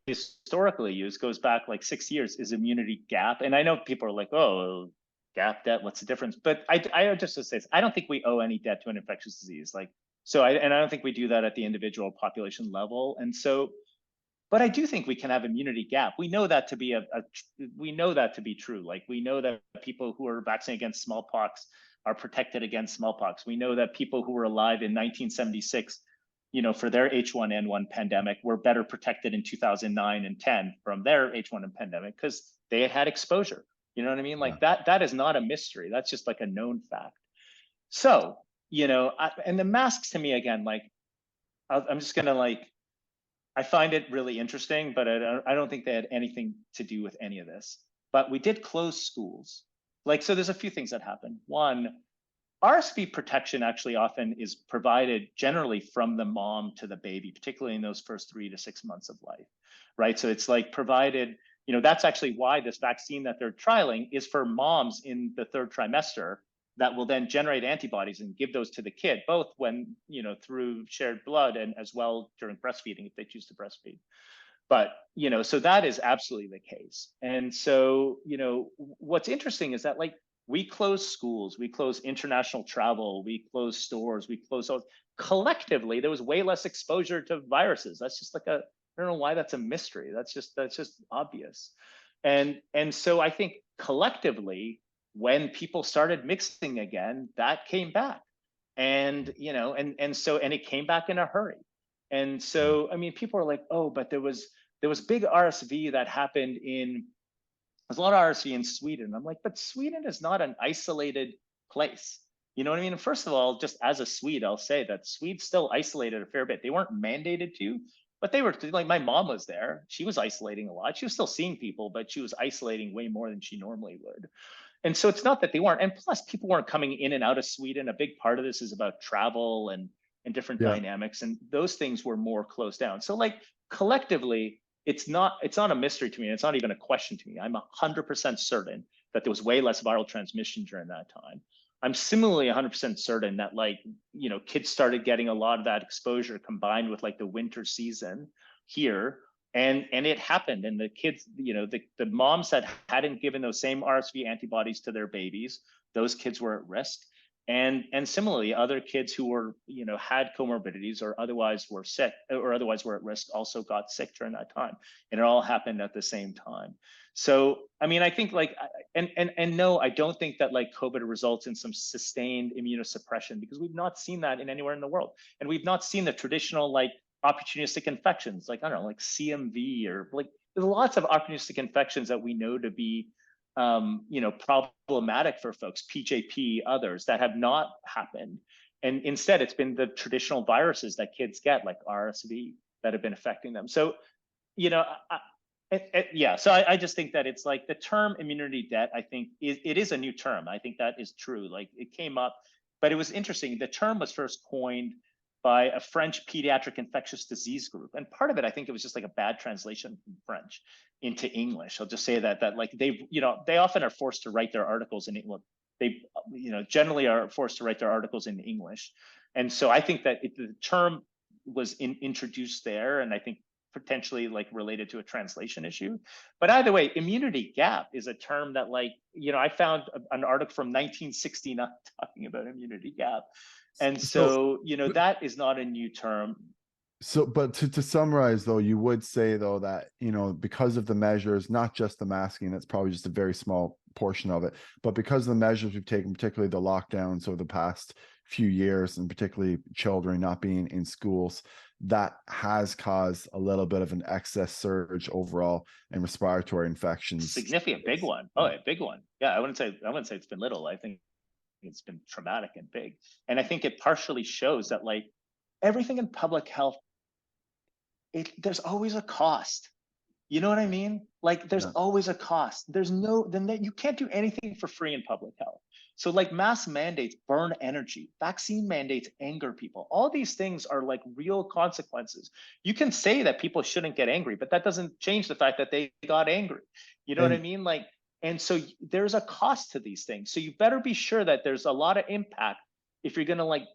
historically used goes back like 6 years is immunity gap. And I know people are like, oh, gap debt, what's the difference? But I just to say this, I don't think we owe any debt to an infectious disease. Like, and I don't think we do that at the individual population level. And so, but I do think we can have immunity gap. We know that to be we know that to be true. Like, we know that people who are vaccinated against smallpox are protected against smallpox. We know that people who were alive in 1976, for their H1N1 pandemic were better protected in 2009 and 10 from their H1N1 pandemic because they had exposure. You know what I mean? Yeah. Like that is not a mystery. That's just like a known fact. So, and the masks to me again, like I'm just gonna like I find it really interesting, but I don't think they had anything to do with any of this. But we did close schools. Like, so there's a few things that happen. One, RSV protection actually often is provided generally from the mom to the baby, particularly in those first 3 to 6 months of life, right? So it's like provided, that's actually why this vaccine that they're trialing is for moms in the third trimester that will then generate antibodies and give those to the kid, both when, through shared blood and as well during breastfeeding if they choose to breastfeed. But, so that is absolutely the case. And so, what's interesting is that like we close schools, we close international travel, we close stores, we close all collectively, there was way less exposure to viruses. That's just like I don't know why that's a mystery. That's just obvious. And so I think collectively, when people started mixing again, that came back. And it came back in a hurry. And Mm. so, I mean, people are like, oh, but there was big RSV that happened in there's a lot of RSV in Sweden. I'm like, but Sweden is not an isolated place. You know what I mean? And first of all, just as a Swede, I'll say that Swedes still isolated a fair bit. They weren't mandated to, but they were like my mom was there. She was isolating a lot. She was still seeing people, but she was isolating way more than she normally would. And so it's not that they weren't. And plus, people weren't coming in and out of Sweden. A big part of this is about travel and different Yeah. dynamics, and those things were more closed down. So like collectively, it's not a mystery to me. It's not even a question to me. I'm 100% certain that there was way less viral transmission during that time. I'm similarly 100% certain that like kids started getting a lot of that exposure combined with like the winter season here, and it happened. And the kids, the moms that hadn't given those same RSV antibodies to their babies, those kids were at risk. And similarly, other kids who were had comorbidities or otherwise were sick or otherwise were at risk also got sick during that time, and it all happened at the same time. So I mean, I think like and no, I don't think that like COVID results in some sustained immunosuppression, because we've not seen that in anywhere in the world, and we've not seen the traditional like opportunistic infections, like I don't know, like CMV, or like there's lots of opportunistic infections that we know to be problematic for folks, PJP, others that have not happened. And instead, it's been the traditional viruses that kids get, like RSV, that have been affecting them. So, you know, yeah. So I just think that it's like the term immunity debt, I think it is a new term. I think that is true. Like it came up, but it was interesting. The term was first coined by a French pediatric infectious disease group. And part of it, I think it was just like a bad translation from French into English. I'll just say that like they often are forced to write their articles in English. They, generally are forced to write their articles in English. And so I think that the term was introduced there, and I think potentially like related to a translation issue. But either way, immunity gap is a term that like, I found an article from 1969 talking about immunity gap. And So, so, that is not a new term. but to summarize though, you would say though that, because of the measures, not just the masking, that's probably just a very small portion of it, but because of the measures we've taken, particularly the lockdowns over the past few years, and particularly children not being in schools, that has caused a little bit of an excess surge overall in respiratory infections. Significant, big one. Oh, a big one. Yeah, I wouldn't say it's been little. I think it's been traumatic and big. And I think it partially shows that like everything in public health, there's always a cost. You know what I mean? Like there's Yeah. always a cost. Then you can't do anything for free in public health. So like mass mandates burn energy, vaccine mandates anger people. All these things are like real consequences. You can say that people shouldn't get angry, but that doesn't change the fact that they got angry. You know what I And mean? Like, and so there's a cost to these things. So you better be sure that there's a lot of impact if you're going to like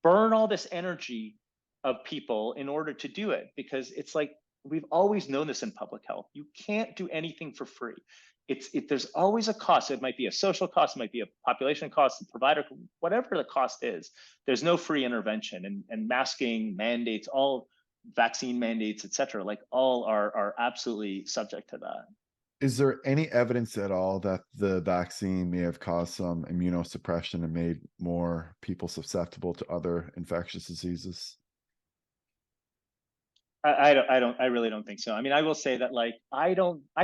burn all this energy of people in order to do it, because it's like we've always known this in public health. You can't do anything for free. There's always a cost. It might be a social cost, it might be a population cost, a provider, whatever the cost is. There's no free intervention, and masking mandates, all vaccine mandates, et cetera, like all are absolutely subject to that. is there any evidence at all that the vaccine may have caused some immunosuppression and made more people susceptible to other infectious diseases? I really don't think so. I mean, I will say that like I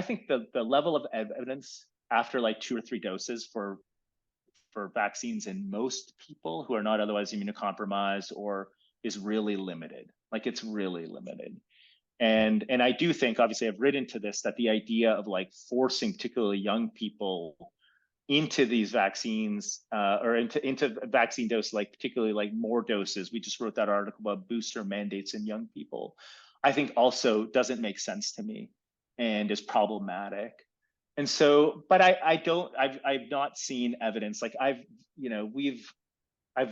think the level of evidence after like 2 or 3 doses for vaccines in most people who are not otherwise immunocompromised or is really limited. Like it's really limited. And I do think, obviously, I've written to this, that the idea of like forcing particularly young people into these vaccines, or into vaccine dose, like particularly like more doses. We just wrote that article about booster mandates in young people. I think also doesn't make sense to me and is problematic. And so, but I've not seen evidence. Like I've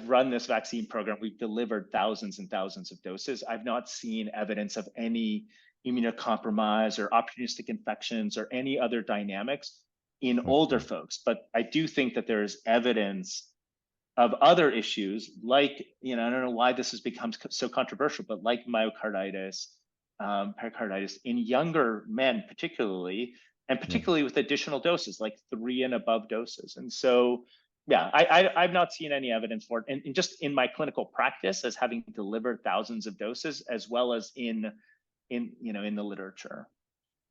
run this vaccine program. We've delivered thousands and thousands of doses. I've not seen evidence of any immunocompromise or opportunistic infections or any other dynamics in older Okay. folks. But I do think that there is evidence of other issues, like, I don't know why this has become so controversial, but like myocarditis, pericarditis in younger men, particularly, and Yeah. particularly with additional doses, like 3 and above doses. And so, yeah, I've not seen any evidence for it, and just in my clinical practice, as having delivered thousands of doses, as well as in the literature.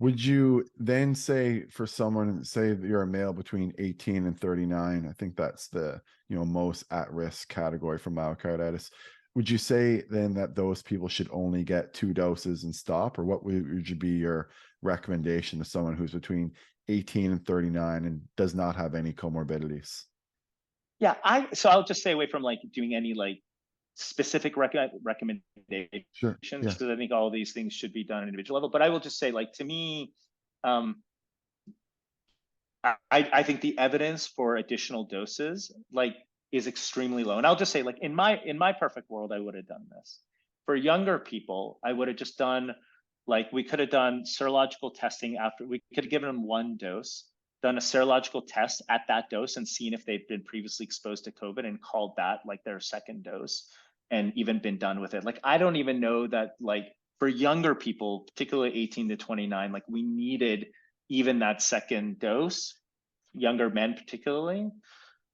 Would you then say for someone, say that you're a male between 18 and 39, I think that's the, most at risk category for myocarditis. Would you say then that those people should only get 2 doses and stop, or what would you be your recommendation to someone who's between 18 and 39 and does not have any comorbidities? Yeah, so I'll just stay away from like doing any like specific recommendations, Sure. Yeah. because I think all of these things should be done at an individual level. But I will just say, like, to me, um, I think the evidence for additional doses like is extremely low. And I'll just say, like, in my perfect world, I would have done this. For younger people, I would have just done, like, we could have done serological testing after, we could have given them 1 dose, done a serological test at that dose and seen if they've been previously exposed to COVID and called that like their second dose, and even been done with it. Like, I don't even know that, like, for younger people, particularly 18 to 29, like, we needed even that second dose, younger men particularly.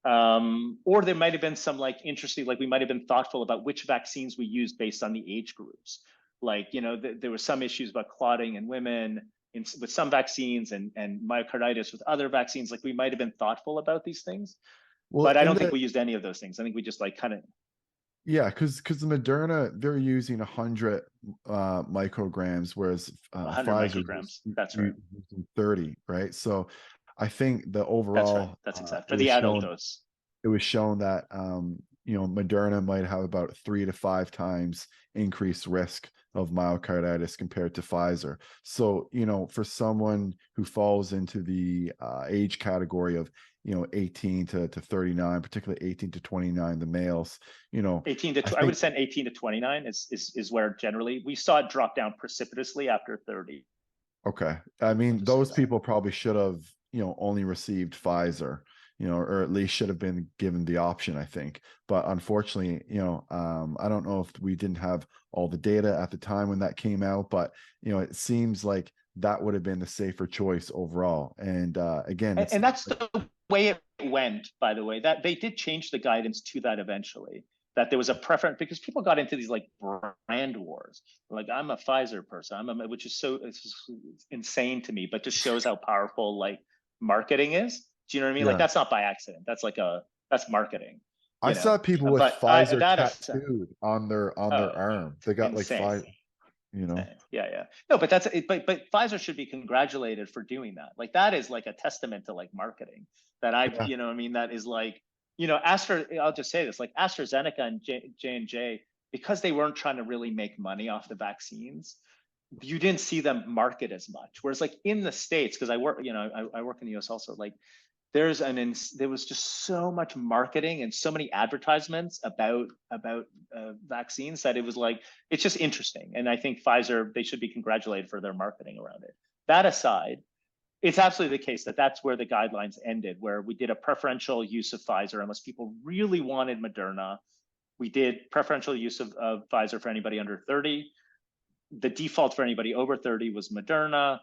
Or there might have been some like interesting, like we might have been thoughtful about which vaccines we used based on the age groups. Like, there were some issues about clotting in women with some vaccines, and myocarditis with other vaccines. Like, we might have been thoughtful about these things, Well, but I in don't think the we used any of those things. I think we just like kind of Yeah, because the Moderna, they're using 100 micrograms, whereas 100 Pfizer is micrograms. That's right. using 30, right? So I think the That's right. overall, That's exact it for was the adult shown dose. that Moderna might have about 3 to 5 times increased risk of myocarditis compared to Pfizer. So, for someone who falls into the age category of 18 to 39, particularly 18 to 29, the males, 18 I to I would think, say 18 to 29 is where generally we saw it drop down precipitously after 30. okay. I I'll mean, just say those that. people probably should have, only received Pfizer, or at least should have been given the option, I think. But unfortunately, I don't know if we didn't have all the data at the time when that came out, but, it seems like that would have been the safer choice overall. And again, And, it's and not that's like, the way it went, by the way. That they did change the guidance to that eventually. That there was a preference, because people got into these like brand wars. Like, I'm a Pfizer person, which is so, it's insane to me, but just shows how powerful like marketing is. Do you know what I mean? Like, yeah. that's not by accident. That's marketing. I saw people with But Pfizer that tattooed on their oh, arm. They got like insane. five, you know. Yeah, yeah. No, but that's it. But Pfizer should be congratulated for doing that. Like, that is like a testament to like marketing that Yeah. I mean, that is like, I'll just say this, like AstraZeneca and J&J, because they weren't trying to really make money off the vaccines, you didn't see them market as much. Whereas like in the States, because I work, I work in the US also, like there was just so much marketing and so many advertisements about vaccines, that it was like, it's just interesting. And I think Pfizer, they should be congratulated for their marketing around it. That aside, it's absolutely the case that that's where the guidelines ended, where we did a preferential use of Pfizer unless people really wanted Moderna. We did preferential use of Pfizer for anybody under 30. The default for anybody over 30 was Moderna.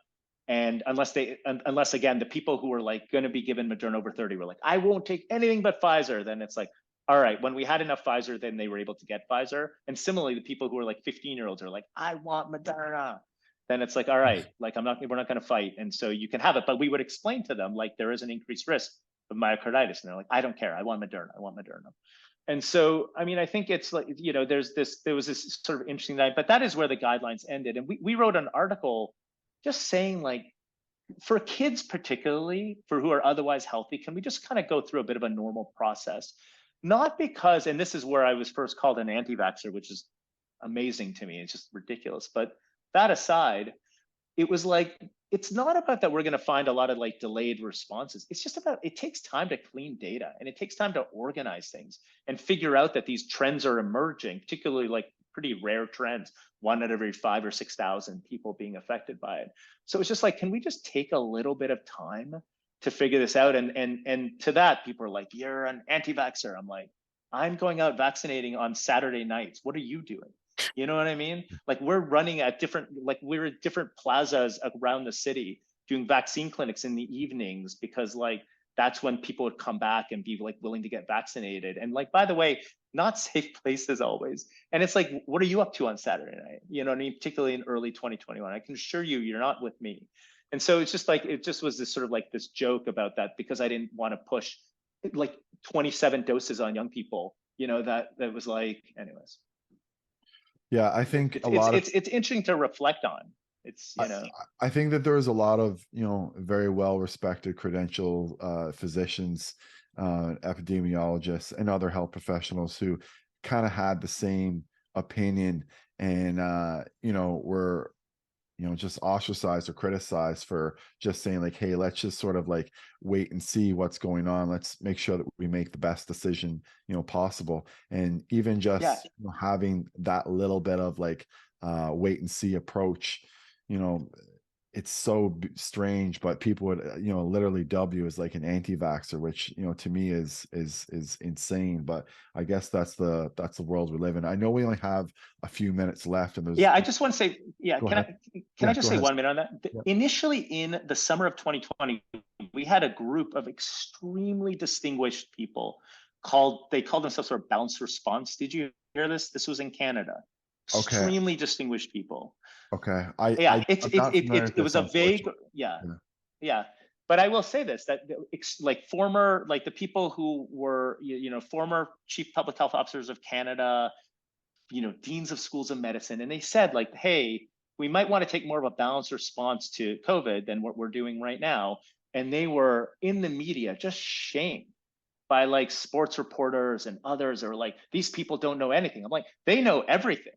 And unless again, the people who were like going to be given Moderna over 30 were like, I won't take anything but Pfizer, then it's like, all right, when we had enough Pfizer, then they were able to get Pfizer. And similarly, the people who are like 15-year-olds are like, I want Moderna. Then it's like, all right, like, we're not going to fight. And so you can have it. But we would explain to them, like, there is an increased risk of myocarditis. And they're like, I don't care. I want Moderna. I want Moderna. And so, I mean, I think it's like, there was this sort of interesting night, but that is where the guidelines ended. And we wrote an article just saying, like, for kids, particularly for who are otherwise healthy, can we just kind of go through a bit of a normal process? Not because, and this is where I was first called an anti-vaxxer, which is amazing to me. It's just ridiculous. But that aside, it was like, it's not about that we're going to find a lot of like delayed responses. It's just about, it takes time to clean data, and it takes time to organize things and figure out that these trends are emerging, particularly like pretty rare trends, one out of every 5 or 6,000 people being affected by it. So it's just like, can we just take a little bit of time to figure this out? And to that, people are like, you're an anti-vaxxer. I'm like, I'm going out vaccinating on Saturday nights. What are you doing? You know what I mean? Like, we're running at different, like, we're at different plazas around the city doing vaccine clinics in the evenings, because like that's when people would come back and be like willing to get vaccinated. And like, by the way, not safe places always. And it's like, what are you up to on Saturday night? You know what I mean? Particularly in early 2021. I can assure you, you're not with me. And so it's just like, it just was this sort of like this joke about that, because I didn't want to push like 27 doses on young people, that was like, anyways. Yeah, I think It's a it's lot of it's it's interesting to reflect on. It's I, I think that there is a lot of, very well respected credential physicians, epidemiologists, and other health professionals who kind of had the same opinion, and were just ostracized or criticized for just saying like, hey, let's just sort of like wait and see what's going on. Let's make sure that we make the best decision, possible. And even yeah. just having that little bit of like wait and see approach, you know, it's so strange, but people would, literally dub you as like an anti-vaxxer, which, to me is insane. But I guess that's the world we live in. I know we only have a few minutes left, and there's Yeah, I just want to say, yeah, go can ahead. I Yeah, just go say ahead. 1 minute on that? Yeah. Initially, in the summer of 2020, we had a group of extremely distinguished people they called themselves sort of bounce response. Did you hear this? This was in Canada. Okay. Extremely distinguished people. Okay. Yeah, I'm not familiar with it this, was a vague, unfortunately. yeah, Yeah. yeah. But I will say this, that like former, like the people who were, former chief public health officers of Canada, deans of schools of medicine, and they said like, hey, we might want to take more of a balanced response to COVID than what we're doing right now. And they were in the media just shamed by like sports reporters and others, are like, these people don't know anything. I'm like, they know everything.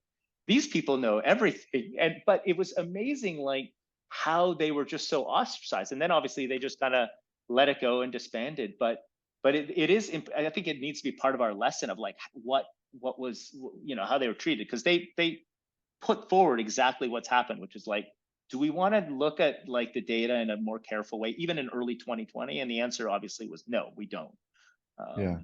These people know everything. But it was amazing, like how they were just so ostracized. And then obviously they just kind of let it go and disbanded. But it is, I think it needs to be part of our lesson of like what was, how they were treated, because they put forward exactly what's happened, which is like, do we want to look at like the data in a more careful way, even in early 2020? And the answer obviously was no, we don't. Yeah. Yeah.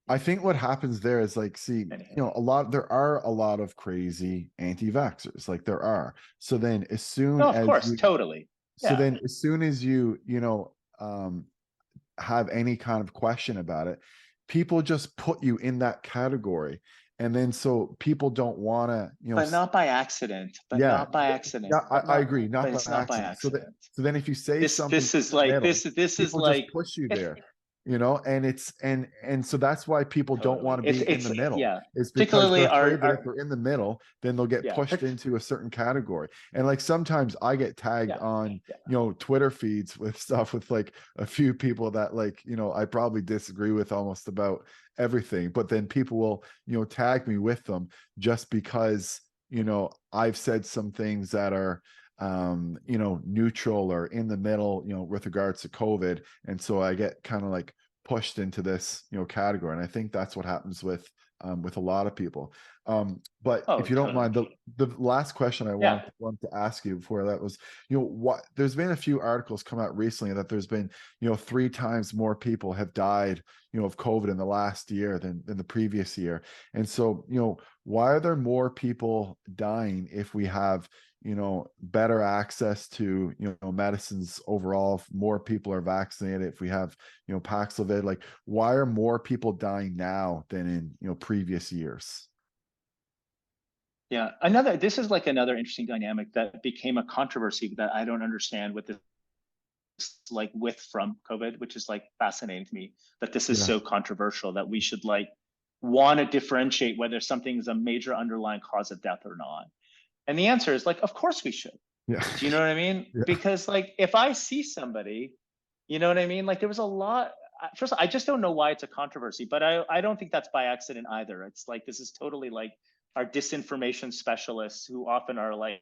I think what happens there is like, see, Anyhow. there are a lot of crazy anti-vaxxers, like there are. So then as soon No, of as course, you, totally. so Yeah. then as soon as have any kind of question about it, people just put you in that category. And then so people don't want to, But not by accident. But yeah, not by accident. yeah, But I not. agree, not But by it's not by accident. accident. So then if you say something This is in the like middle, this is people just like push you it, there, and it's and so that's why people don't want totally. to be in It's the middle. yeah. It's because they're Particularly afraid that if our they're in the middle, then they'll get yeah. pushed into a certain category. And like sometimes I get tagged Yeah. on, Yeah. Twitter feeds with stuff with like a few people that like, I probably disagree with almost about everything, but then people will, tag me with them just because, I've said some things that are neutral or in the middle, with regards to COVID. And so I get kind of like pushed into this, category. And I think that's what happens with a lot of people. But Oh, if you don't mind, totally. the last question I Yeah. want to ask you before that was, what there's been a few articles come out recently that there's been, 3 times more people have died, of COVID in the last year than the previous year. And so, why are there more people dying if we have, better access to, medicines overall, if more people are vaccinated, if we have, Paxlovid, like why are more people dying now than in, previous years? Yeah. This is like another interesting dynamic that became a controversy that I don't understand with this, like with from COVID, which is like fascinating to me that this is Yeah. so controversial that we should like want to differentiate whether something is a major underlying cause of death or not? And the answer is like, of course we should. Yeah. Do you know what I mean? Yeah. Because like if I see somebody, you know what I mean? Like there was a lot. First, I just don't know why it's a controversy, but I don't think that's by accident either. It's like this is totally like our disinformation specialists who often are like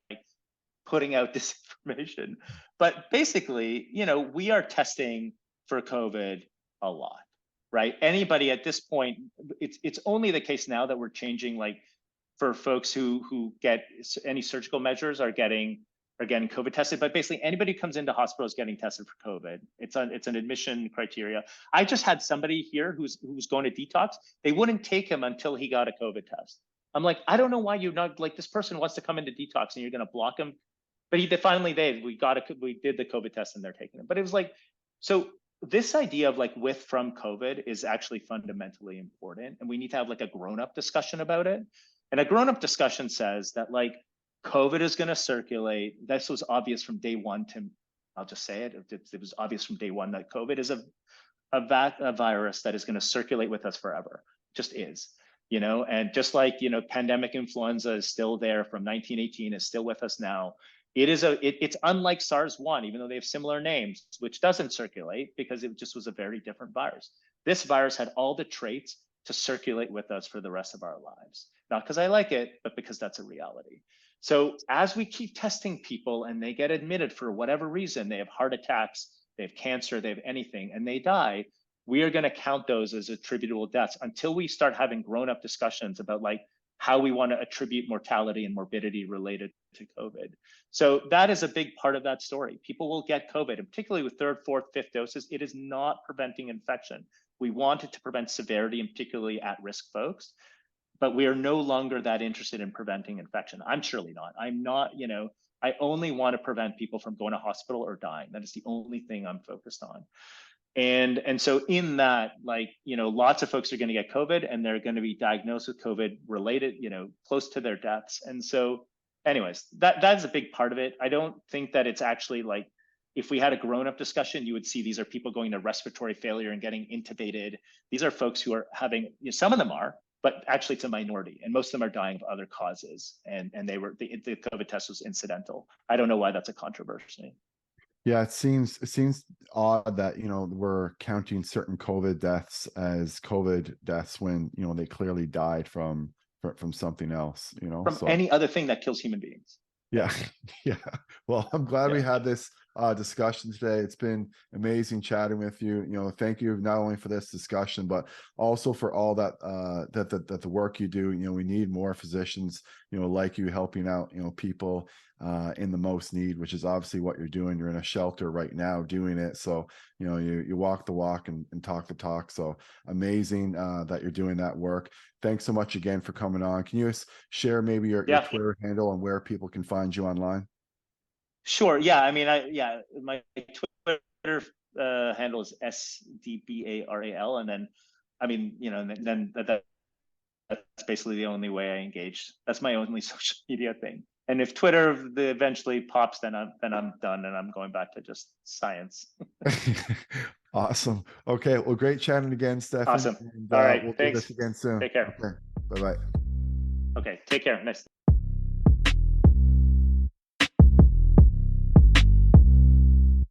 putting out disinformation. But basically, you know, we are testing for COVID a lot, right? Anybody at this point, it's only the case now that we're changing, like for folks who get any surgical measures are getting COVID tested, but basically anybody who comes into hospital is getting tested for COVID. It's an admission criteria. I just had somebody here who's going to detox. They wouldn't take him until he got a COVID test. I'm like, I don't know why you're not like this person wants to come into detox and you're going to block him. But we did the COVID test and they're taking it. But it was like, so this idea of like with from COVID is actually fundamentally important. And we need to have like a grown-up discussion about it. And a grown-up discussion says that like COVID is going to circulate. This was obvious from day one I'll just say it. It was obvious from day one that COVID is a virus that is going to circulate with us forever. Just is, you know, and just like, you know, pandemic influenza is still there from 1918, is still with us now. It's unlike SARS-1, even though they have similar names, which doesn't circulate because it just was a very different virus. This virus had all the traits to circulate with us for the rest of our lives. Not because I like it, but because that's a reality. So as we keep testing people and they get admitted for whatever reason, they have heart attacks, they have cancer, they have anything, and they die, we are going to count those as attributable deaths until we start having grown-up discussions about like how we want to attribute mortality and morbidity related to COVID. So that is a big part of that story. People will get COVID, and particularly with third, fourth, fifth doses, it is not preventing infection. We want it to prevent severity, and particularly at-risk folks, but we are no longer that interested in preventing infection. I'm surely not. I'm not, you know, I only want to prevent people from going to hospital or dying. That is the only thing I'm focused on. And so in that, like, you know, lots of folks are going to get COVID and they're going to be diagnosed with COVID related, you know, close to their deaths. And so anyways, that is a big part of it. I don't think that it's actually like, if we had a grown-up discussion, you would see these are people going to respiratory failure and getting intubated. These are folks who are having, you know, some of them are, but actually it's a minority, and most of them are dying of other causes. And the COVID test was incidental. I don't know why that's a controversy. Yeah, it seems odd that, you know, we're counting certain COVID deaths as COVID deaths when, you know, they clearly died from something else, you know. From So any other thing that kills human beings. yeah, yeah. Well, I'm glad we Yeah. had this discussion today. It's been amazing chatting with you. You know, thank you not only for this discussion, but also for all that that the work you do. You know, we need more physicians, you know, like you helping out, you know, people in the most need, which is obviously what you're doing. You're in a shelter right now doing it. So, you know, you walk the walk and talk the talk. So amazing that you're doing that work. Thanks so much again for coming on. Can you share maybe your Yeah. Twitter handle and where people can find you online? Sure. Yeah. I mean, my Twitter handle is SDBARAL. And then, I mean, you know, then that's basically the only way I engage. That's my only social media thing. And if Twitter eventually pops, then I'm done and I'm going back to just science. Awesome. Okay. Well, great chatting again, Stefan. Awesome. And All right. we'll do this Thanks. again soon. Take care. Okay. Bye-bye. Okay. Take care. Nice.